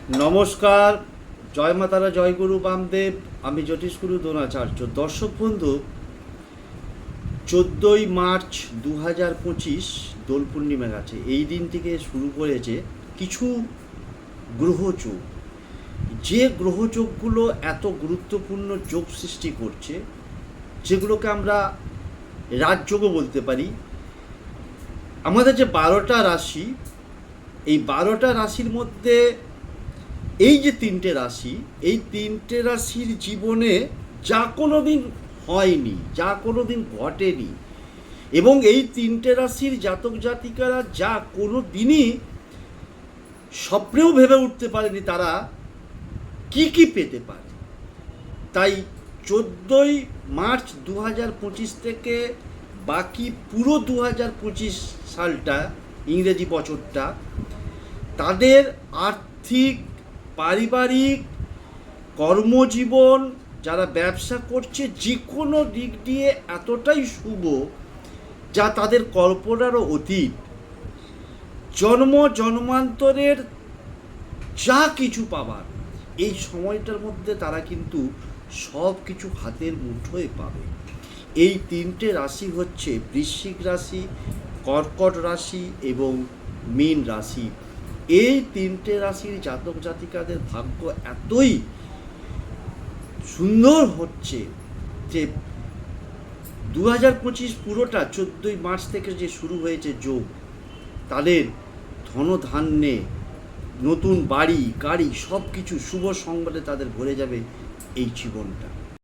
নমস্কার, জয় মাতারা, জয় গুরু বামদেব। আমি জ্যোতিষগুরু দ্রোণাচার্য। দর্শক বন্ধু, 14ই মার্চ 2025 দোল পূর্ণিমা গেছে। এই দিন থেকে শুরু করেছে কিছু গ্রহযোগ, যে গ্রহযোগগুলো এত গুরুত্বপূর্ণ যোগ সৃষ্টি করছে, যেগুলোকে আমরা রাজযোগও বলতে পারি। আমাদের যে 12টা রাশি, এই 12টা রাশির মধ্যে এই যে তিনটে রাশি, এই তিনটে রাশির জীবনে যা কোনো দিন হয়নি, যা কোনো দিন ঘটেনি, এবং এই তিনটে রাশির জাতক জাতিকারা যা কোনো দিনই স্বপ্নেও ভেবে উঠতে পারেনি তারা কি কি পেতে পারে। তাই 14ই মার্চ 2025 থেকে বাকি পুরো 2025 সালটা, ইংরেজি বছরটা, তাদের আর্থিক, পারিবারিক, কর্মজীবন, যারা ব্যবসা করছে, যে কোনো দিক দিয়ে এতটাই শুভ যা তাদের কল্পনারও অতীত। জন্ম জন্মান্তরের যা কিছু পাবার এই সময়টার মধ্যে তারা কিন্তু সব কিছু হাতের মুঠোয় পাবে। এই তিনটে রাশি হচ্ছে বৃশ্চিক রাশি, কর্কট রাশি এবং মীন রাশি। এই তিনটে রাশির জাতক জাতিকাদের ভাগ্য এতই সুন্দর হচ্ছে যে 2025 পুরোটা 14ই মার্চ থেকে যে শুরু হয়েছে যোগ, তাদের ধনধান্যে, নতুন বাড়ি গাড়ি সব কিছু শুভ সংবাদে তাদের ভরে যাবে এই জীবনটা।